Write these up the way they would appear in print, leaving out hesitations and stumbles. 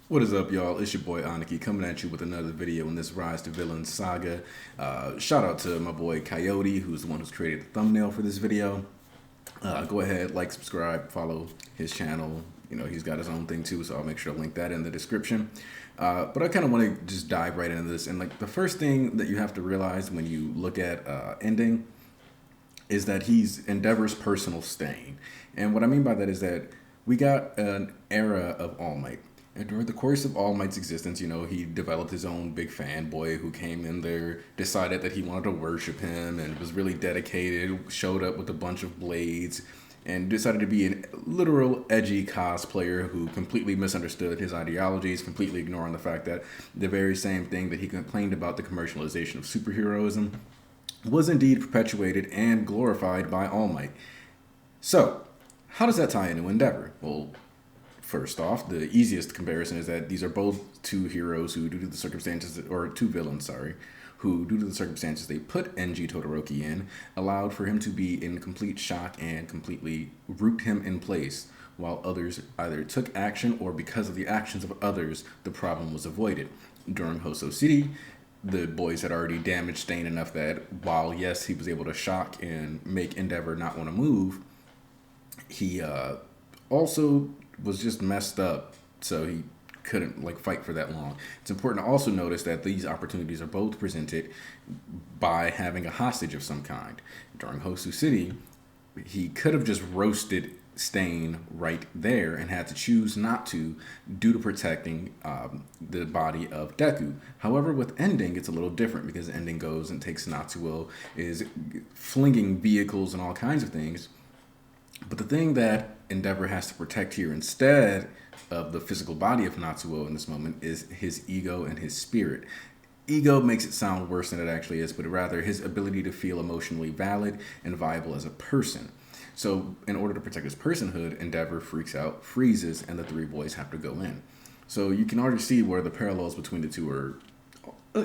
What is up, y'all? It's your boy Aniki coming at you with another video in this Rise to Villain saga. Shout out to my boy Coyote, who's the one who's created the thumbnail for this video. Go ahead, like, subscribe, follow his channel. You know, he's got his own thing too, so I'll make sure to link that in the description. But I kind of want to just dive right into this. And like the first thing that you have to realize when you look at Ending is that he's Endeavor's personal stain. And what I mean by that is that we got an era of All Might. And during the course of All Might's existence, you know, he developed his own big fanboy who came in there, decided that he wanted to worship him, and was really dedicated, showed up with a bunch of blades, and decided to be a literal edgy cosplayer who completely misunderstood his ideologies, completely ignoring the fact that the very same thing that he complained about, the commercialization of superheroism, was indeed perpetuated and glorified by All Might. So, how does that tie into Endeavor? Well, first off, the easiest comparison is that these are both two heroes who, due to the circumstances, or two villains, sorry, who, due to the circumstances they put NG Todoroki in, allowed for him to be in complete shock and completely root him in place, while others either took action or because of the actions of others, the problem was avoided. During Hoso City, the boys had already damaged Stain enough that while, yes, he was able to shock and make Endeavor not want to move, he also was just messed up, so he couldn't like fight for that long. It's important to also notice that these opportunities are both presented by having a hostage of some kind. During Hosu City, he could have just roasted Stain right there and had to choose not to due to protecting the body of Deku. However, with Ending, it's a little different because Ending goes and takes Natsuo, is flinging vehicles and all kinds of things. But the thing that Endeavor has to protect here instead of the physical body of Natsuo in this moment is his ego and his spirit. Ego makes it sound worse than it actually is, but rather his ability to feel emotionally valid and viable as a person. So in order to protect his personhood, Endeavor freaks out, freezes, and the three boys have to go in. So you can already see where the parallels between the two are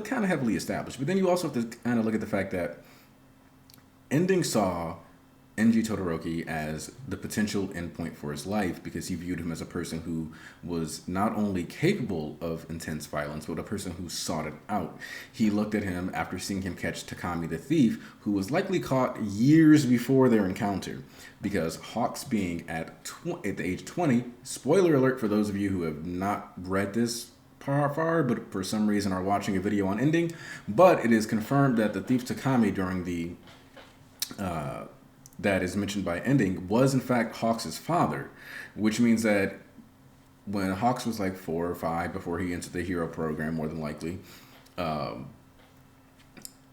kind of heavily established. But then you also have to kind of look at the fact that Ending saw NG Todoroki as the potential endpoint for his life because he viewed him as a person who was not only capable of intense violence, but a person who sought it out. He looked at him after seeing him catch Takami the Thief, who was likely caught years before their encounter, because Hawks being at the age 20, spoiler alert for those of you who have not read this far, but for some reason are watching a video on Ending, but it is confirmed that the thief Takami during the that is mentioned by Ending was in fact Hawks' father, which means that when Hawks was like 4 or 5 before he entered the hero program, more than likely,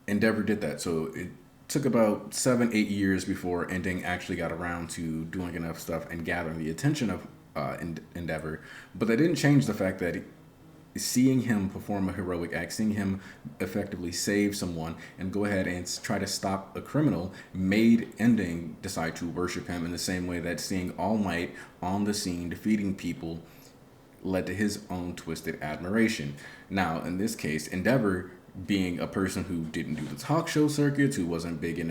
Endeavor did that. So it took about 7-8 years before Ending actually got around to doing enough stuff and gathering the attention of Endeavor. But that didn't change the fact that seeing him perform a heroic act, seeing him effectively save someone and go ahead and try to stop a criminal made Ending decide to worship him in the same way that seeing All Might on the scene defeating people led to his own twisted admiration. Now, in this case, Endeavor being a person who didn't do the talk show circuits, who wasn't big in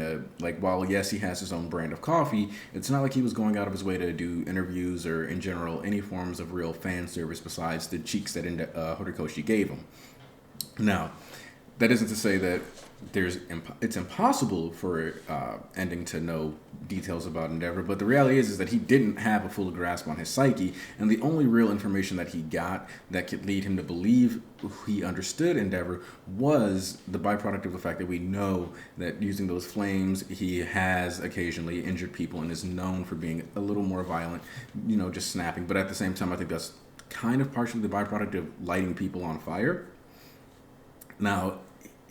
while yes, he has his own brand of coffee, it's not like he was going out of his way to do interviews or in general any forms of real fan service besides the cheeks that Horikoshi gave him. Now, that isn't to say that it's impossible for Ending to know details about Endeavor, but the reality is that he didn't have a full grasp on his psyche, and the only real information that he got that could lead him to believe he understood Endeavor was the byproduct of the fact that we know that using those flames, he has occasionally injured people and is known for being a little more violent, you know, just snapping. But at the same time, I think that's kind of partially the byproduct of lighting people on fire. Now,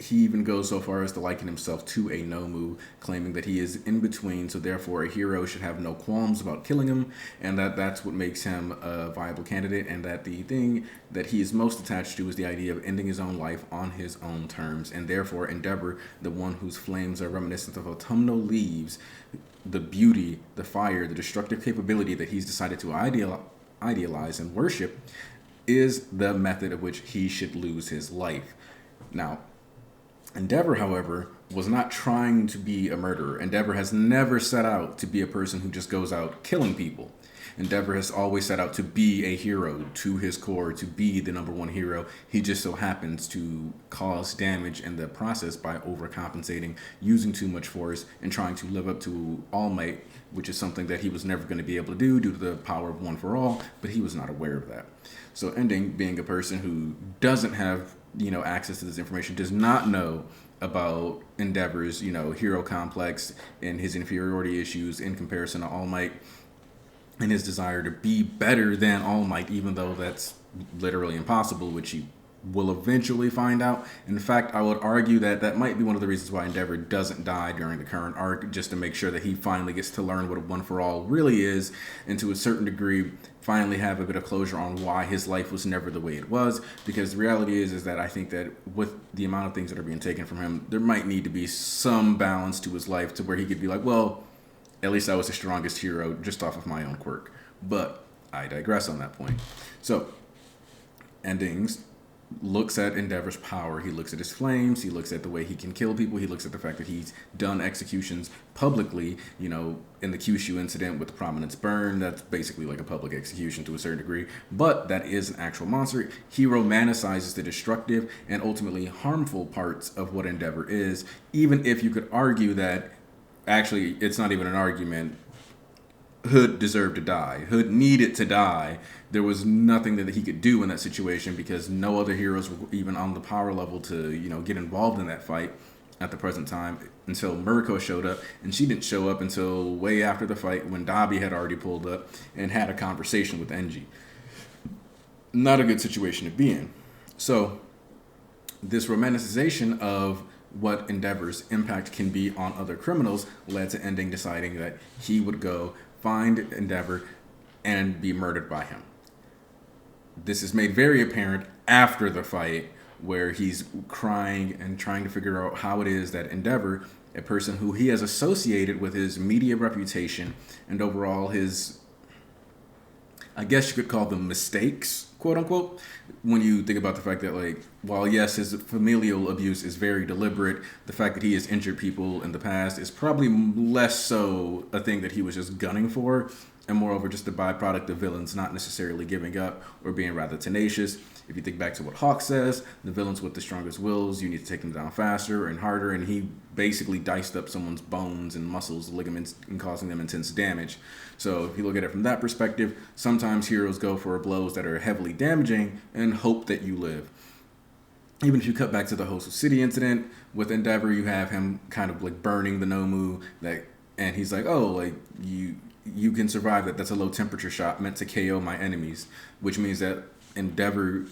he even goes so far as to liken himself to a Nomu, claiming that he is in between, so therefore a hero should have no qualms about killing him, and that's what makes him a viable candidate, and that the thing that he is most attached to is the idea of ending his own life on his own terms, and therefore Endeavor, the one whose flames are reminiscent of autumnal leaves, the beauty, the fire, the destructive capability that he's decided to idealize and worship, is the method of which he should lose his life. Now, Endeavor, however, was not trying to be a murderer. Endeavor has never set out to be a person who just goes out killing people. Endeavor has always set out to be a hero to his core, to be the number one hero. He just so happens to cause damage in the process by overcompensating, using too much force, and trying to live up to All Might, which is something that he was never going to be able to do due to the power of One for All, but he was not aware of that. So Ending, being a person who doesn't have, access to this information, does not know about Endeavor's, hero complex and his inferiority issues in comparison to All Might, and his desire to be better than All Might, even though that's literally impossible, which he will eventually find out. In fact, I would argue that that might be one of the reasons why Endeavor doesn't die during the current arc, just to make sure that he finally gets to learn what a One for All really is, and to a certain degree finally have a bit of closure on why his life was never the way it was. Because the reality is that I think that with the amount of things that are being taken from him, there might need to be some balance to his life to where he could be like, well, at least I was the strongest hero just off of my own quirk. But I digress on that point. So Endings looks at Endeavor's power. He looks at his flames. He looks at the way he can kill people. He looks at the fact that he's done executions publicly, in the Kyushu incident with the Prominence Burn. That's basically like a public execution to a certain degree, but that is an actual monster. He romanticizes the destructive and ultimately harmful parts of what Endeavor is, even if you could argue that actually it's not even an argument. Hood deserved to die. Hood needed to die. There was nothing that he could do in that situation because no other heroes were even on the power level to, get involved in that fight at the present time until Murko showed up. And she didn't show up until way after the fight when Dabi had already pulled up and had a conversation with Enji. Not a good situation to be in. So this romanticization of what Endeavor's impact can be on other criminals led to Ending deciding that he would go find Endeavor and be murdered by him. This is made very apparent after the fight, where he's crying and trying to figure out how it is that Endeavor, a person who he has associated with his media reputation and overall his, I guess you could call them mistakes, quote unquote, when you think about the fact that, while yes, his familial abuse is very deliberate, the fact that he has injured people in the past is probably less so a thing that he was just gunning for, and moreover just a byproduct of villains not necessarily giving up or being rather tenacious. If you think back to what Hawk says, the villains with the strongest wills, you need to take them down faster and harder, and he basically diced up someone's bones and muscles, ligaments, and causing them intense damage. So if you look at it from that perspective, sometimes heroes go for blows that are heavily damaging and hope that you live. Even if you cut back to the Host City incident, with Endeavor, you have him kind of burning the Nomu, and he's like, oh, you can survive that. That's a low temperature shot meant to KO my enemies, which means that Endeavor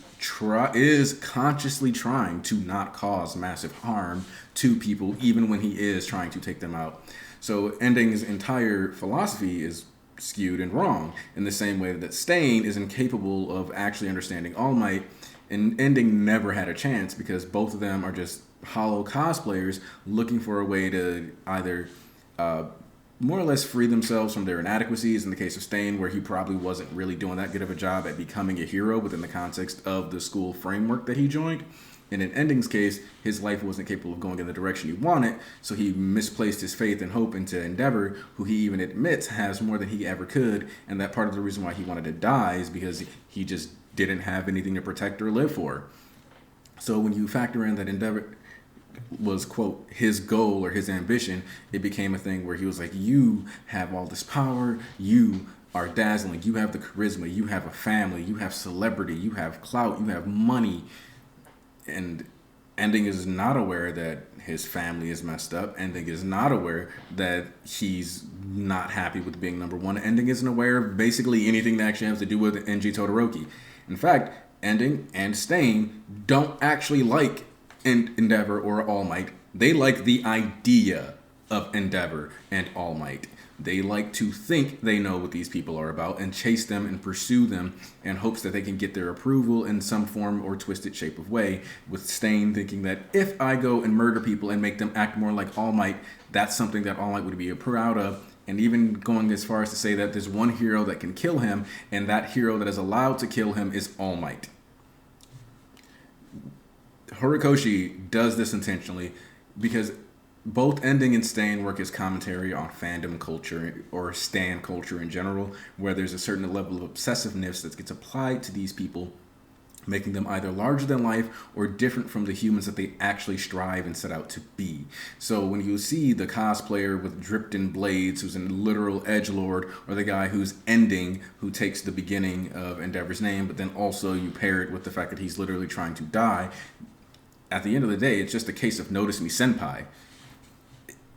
is consciously trying to not cause massive harm to people, even when he is trying to take them out. So Ending's entire philosophy is skewed and wrong, in the same way that Stain is incapable of actually understanding All Might, and Ending never had a chance because both of them are just hollow cosplayers looking for a way to either more or less free themselves from their inadequacies, in the case of Stain, where he probably wasn't really doing that good of a job at becoming a hero within the context of the school framework that he joined. And in Ending's case, his life wasn't capable of going in the direction he wanted, so he misplaced his faith and hope into Endeavor, who he even admits has more than he ever could, and that part of the reason why he wanted to die is because he just didn't have anything to protect or live for. So when you factor in that Endeavor was, quote, his goal or his ambition, it became a thing where he was like, you have all this power, you are dazzling, you have the charisma, you have a family, you have celebrity, you have clout, you have money. And Ending is not aware that his family is messed up. Ending is not aware that he's not happy with being number one. Ending isn't aware of basically anything that actually has to do with Enji Todoroki. In fact, Ending and Stain don't actually like Endeavor or All Might. They like the idea of Endeavor and All Might. They like to think they know what these people are about and chase them and pursue them in hopes that they can get their approval in some form or twisted shape of way, with Stain thinking that if I go and murder people and make them act more like All Might, that's something that All Might would be proud of, and even going as far as to say that there's one hero that can kill him, and that hero that is allowed to kill him is All Might. Horikoshi does this intentionally because both ending and staying work as commentary on fandom culture or stan culture in general, where there's a certain level of obsessiveness that gets applied to these people, making them either larger than life or different from the humans that they actually strive and set out to be. So when you see the cosplayer with dripped in blades who's a literal edgelord, or the guy who's ending, who takes the beginning of Endeavor's name, but then also you pair it with the fact that he's literally trying to die, at the end of the day, it's just a case of notice me senpai.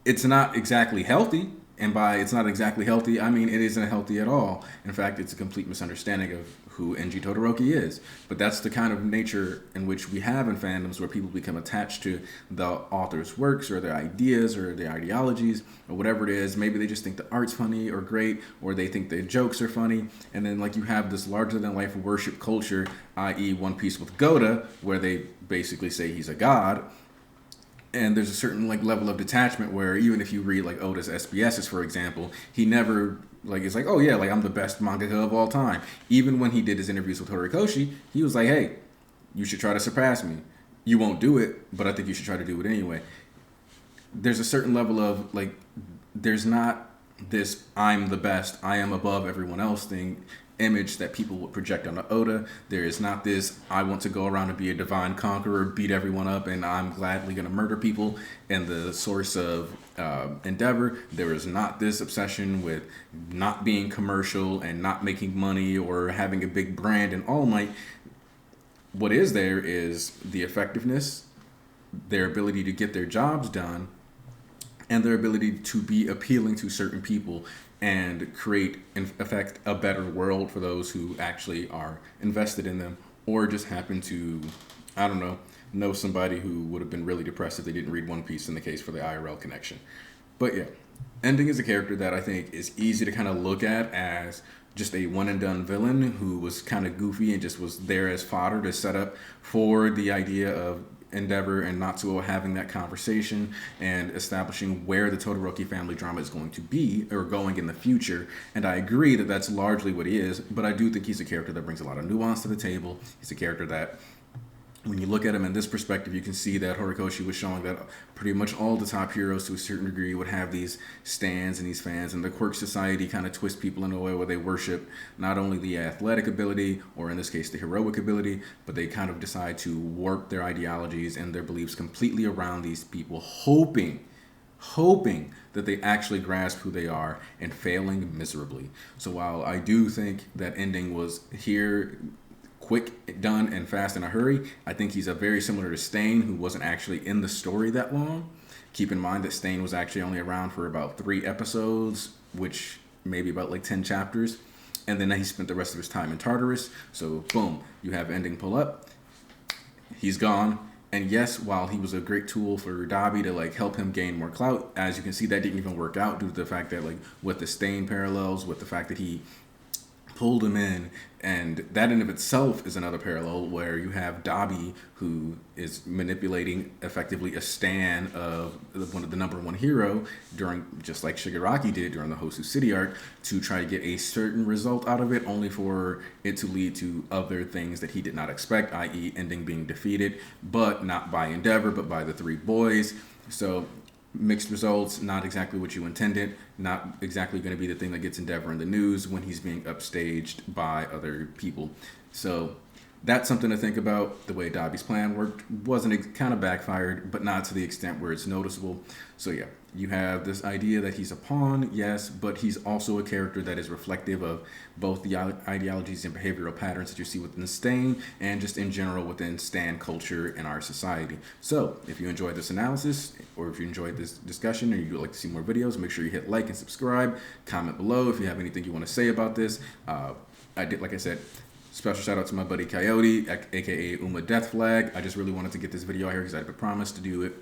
It's not exactly healthy. And by it's not exactly healthy, I mean it isn't healthy at all. In fact, it's a complete misunderstanding of who Enji Todoroki is. But that's the kind of nature in which we have in fandoms, where people become attached to the author's works or their ideas or their ideologies or whatever it is. Maybe they just think the art's funny or great, or they think the jokes are funny. And then like you have this larger than life worship culture, i.e. One Piece with Goda, where they basically say he's a god. And there's a certain like level of detachment where even if you read like Oda's SBSs, for example, he never like it's like, oh yeah, like I'm the best mangaka of all time. Even when he did his interviews with Horikoshi, he was like, hey, you should try to surpass me. You won't do it, but I think you should try to do it anyway. There's a certain level of like, there's not this I'm the best, I am above everyone else thing image that people would project onto Oda. There is not this I want to go around and be a divine conqueror, beat everyone up, and I'm gladly going to murder people. And the source of Endeavor, there is not this obsession with not being commercial and not making money or having a big brand and All Might. What is there is the effectiveness, their ability to get their jobs done, and their ability to be appealing to certain people and create, in effect, a better world for those who actually are invested in them, or just happen to, I don't know somebody who would have been really depressed if they didn't read One Piece, in the case for the IRL connection. But yeah, Ending is a character that I think is easy to kind of look at as just a one and done villain who was kind of goofy and just was there as fodder to set up for the idea of Endeavor and Natsuo having that conversation and establishing where the Todoroki family drama is going to be or going in the future. And I agree that that's largely what he is, but I do think he's a character that brings a lot of nuance to the table. He's a character that, when you look at him in this perspective, you can see that Horikoshi was showing that pretty much all the top heroes to a certain degree would have these stans and these fans, and the Quirk Society kind of twists people in a way where they worship not only the athletic ability, or in this case the heroic ability, but they kind of decide to warp their ideologies and their beliefs completely around these people, hoping that they actually grasp who they are, and failing miserably. So while I do think that Ending was here quick, done, and fast in a hurry, I think he's a very similar to Stain, who wasn't actually in the story that long. Keep in mind that Stain was actually only around for about 3 episodes, which maybe about like 10 chapters. And then he spent the rest of his time in Tartarus. So boom, you have Ending pull up. He's gone. And yes, while he was a great tool for Dabi to like help him gain more clout, as you can see, that didn't even work out due to the fact that like with the Stain parallels, with the fact that he pulled him in, and that in of itself is another parallel where you have Dabi, who is manipulating effectively a stan of one of the number one hero during, just like Shigaraki did during the Hosu City arc, to try to get a certain result out of it, only for it to lead to other things that he did not expect, i.e. Ending being defeated, but not by Endeavor, but by the 3 boys. So mixed results, not exactly what you intended, not exactly going to be the thing that gets Endeavor in the news when he's being upstaged by other people. So that's something to think about. The way Dabi's plan worked wasn't, it kind of backfired, but not to the extent where it's noticeable. So yeah, you have this idea that he's a pawn, yes, but he's also a character that is reflective of both the ideologies and behavioral patterns that you see within Stain and just in general within stan culture in our society. So if you enjoyed this analysis, or if you enjoyed this discussion, or you'd like to see more videos, make sure you hit like and subscribe. Comment below if you have anything you want to say about this. Like I said, special shout out to my buddy Coyote, aka Uma Death Flag. I just really wanted to get this video out here because I had promised to do it.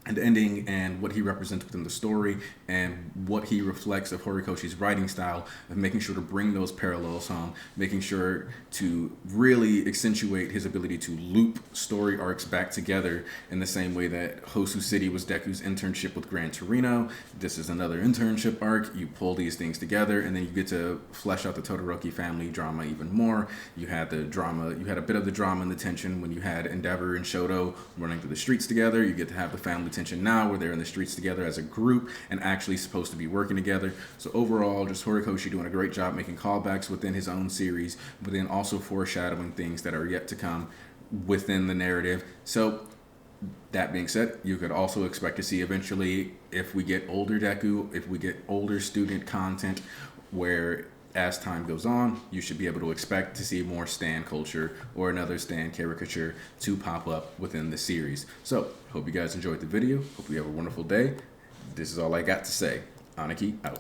And Ending and what he represents within the story and what he reflects of Horikoshi's writing style, of making sure to bring those parallels home, making sure to really accentuate his ability to loop story arcs back together in the same way that Hosu City was Deku's internship with Gran Torino. This is another internship arc. You pull these things together and then you get to flesh out the Todoroki family drama even more. You had the drama, you had a bit of the drama and the tension when you had Endeavor and Shoto running through the streets together. You get to have the family attention now, where they're in the streets together as a group and actually supposed to be working together. So overall, just Horikoshi doing a great job making callbacks within his own series, but then also foreshadowing things that are yet to come within the narrative. So that being said, you could also expect to see eventually, if we get older Deku, if we get older student content, where as time goes on, you should be able to expect to see more Stan culture or another Stan caricature to pop up within the series. So, hope you guys enjoyed the video. Hope you have a wonderful day. This is all I got to say. Aniki out.